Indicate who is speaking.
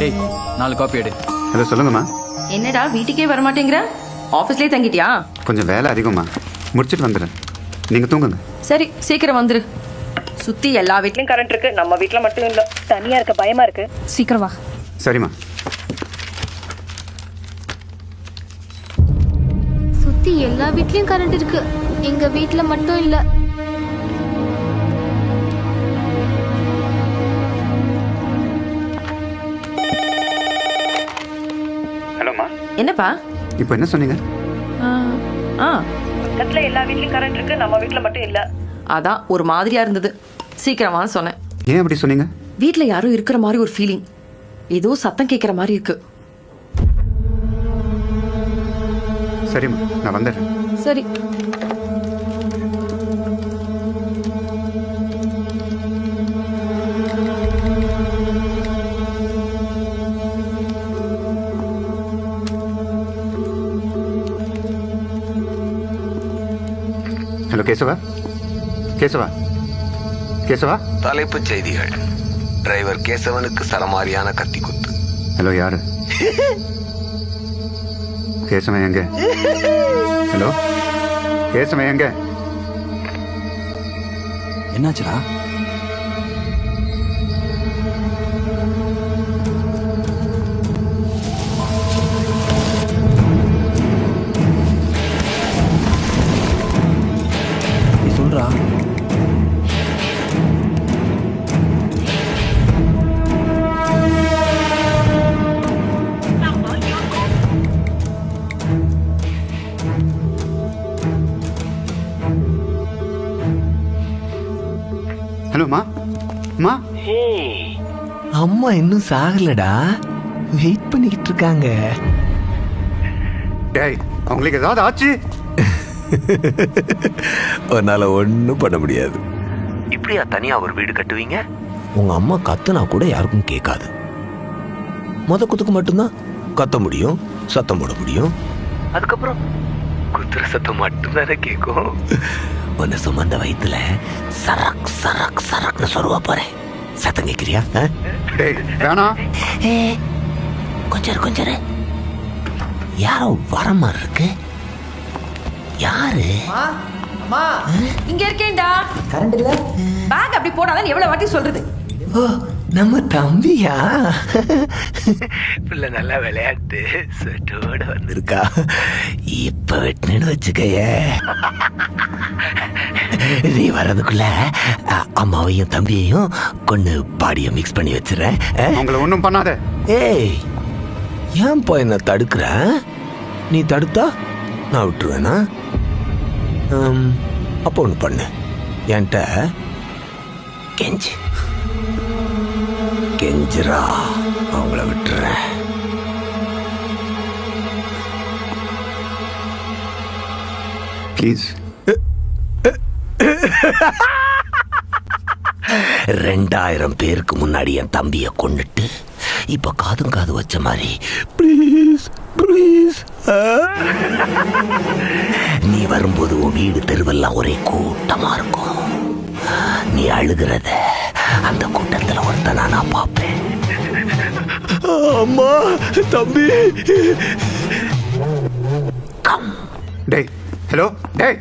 Speaker 1: ஏய் 4 காப்பி எடு.
Speaker 2: ஹலோ சொல்லுங்கம்மா.
Speaker 3: என்னடா வீட்டுக்கே வர மாட்டேங்கிற? ஆபீஸ்லயே தங்கிட்டியா?
Speaker 2: கொஞ்சம் வேலை அதிகமா, முடிச்சிட்டு வந்துடுறேன். நீங்க தூங்குங்க.
Speaker 3: சரி சீக்கிரம் வந்துரு. சுத்தி எல்லா வீட்லயும் கரண்ட் இருக்கு, நம்ம வீட்ல மட்டும் இல்ல. தனியா இருக்க பயமா இருக்கு. சீக்கிரம் வா.
Speaker 2: சரிம்மா.
Speaker 4: சுத்தி எல்லா வீட்லயும் கரண்ட் இருக்கு, எங்க வீட்ல மட்டும் இல்ல.
Speaker 2: ஹலோம்மா.
Speaker 3: என்னப்பா?
Speaker 2: இப்போ என்ன சொன்னீங்க?
Speaker 3: பக்கத்துல எல்லா வீட்லயும் கரண்ட் இருக்கு, நம்ம வீட்ல மட்டும் இல்ல. அதான் ஒரு மாதிரியா இருந்தது, சீக்கிரமா சொன்னேன்.
Speaker 2: ஏன் அப்படி சொன்னீங்க?
Speaker 3: வீட்ல யாரும் இருக்கிற மாதிரி ஒரு ஃபீலிங், ஏதோ சத்தம் கேட்கிற மாதிரி இருக்கு.
Speaker 2: சரிம்மா, நான் வந்துடுறேன்.
Speaker 3: சரி.
Speaker 2: ஹலோ கேசவா. கேசவா. கேசவா.
Speaker 5: தலைப்புச் செய்திகள். டிரைவர் கேசவனுக்கு சரமாரியான கத்தி குத்து.
Speaker 2: ஹலோ யாரு? கேசவன் எங்க? ஹலோ கேசவன் எங்க?
Speaker 1: என்னாச்சுடா? நீ சொல்றா.
Speaker 2: ஹலோம்மா. அம்மா.
Speaker 6: அம்மா இன்னும் சாகலடா, வெயிட் பண்ணிக்கிட்டு இருக்காங்க.
Speaker 2: டேய், அவங்களுக்கு ஏதாவது ஆச்சு?
Speaker 6: உன்னால ஒன்றும் பண்ண முடியாது.
Speaker 5: இப்படியா தனியா ஒரு வீடு கட்டுவீங்க?
Speaker 6: உங்க அம்மா கத்துனா கூட யாருக்கும் கேட்காது. குத்துக்கு மட்டும்தான் கத்த முடியும், சத்தம் போட முடியும்.
Speaker 5: அதுக்கப்புறம் குத்துற சத்தம் மட்டும்தானே கேட்கும்.
Speaker 6: உன்னை சுமந்த வயிற்றுல சரக் சரக் சரக்னு சொல்லுவா போறேன். சத்தம் கேட்கிறியா?
Speaker 2: டேய் வேணாம்.
Speaker 6: கொஞ்சம் யாரோ வர மாதிரி இருக்கு. யாரு?
Speaker 3: இங்க இருக்கேன்டா.
Speaker 6: கரண்ட் இல்ல.
Speaker 3: பேக் அப்படி போடாதான் எவ்வளவு வாட்டி சொல்றது?
Speaker 6: ஓ, நம்ம தம்பியா?
Speaker 5: பிள்ளை நல்லா விளையாட்டு சொட்டோட
Speaker 6: வந்திருக்கா. இப்ப வெட்டுன்னு வச்சுக்கைய. நீ வர்றதுக்குள்ள அம்மாவையும் தம்பியையும் கொண்டு பாடிய மிக்ஸ் பண்ணி வச்சிடறேன்.
Speaker 2: உங்களை ஒன்றும் பண்ணாத.
Speaker 6: ஏய், ஏன் போய் என்ன தடுக்கிற? நீ தடுத்தா நான் விட்டுருவேனா? அப்போ ஒன்று பண்ணு, என்கிட்ட கெஞ்சிரா, அவங்கள விட்டுறேன்.
Speaker 2: ப்ளீஸ்.
Speaker 6: 2000 பேருக்கு முன்னாடி என் தம்பியை கொண்டுட்டு இப்ப காதும் காது வச்ச மாதிரி ப்ளீஸ் ப்ளீஸ். நீ வரும்போது உன் வீடு தெருவெல்லாம் ஒரே கூட்டமா இருக்கும். நீ அழுகிறத அந்த கூட்டத்தில் ஒருத்தனா நான் பார்ப்பேன். அம்மா, தம்பி.
Speaker 2: டேய் ஹலோ. டேய்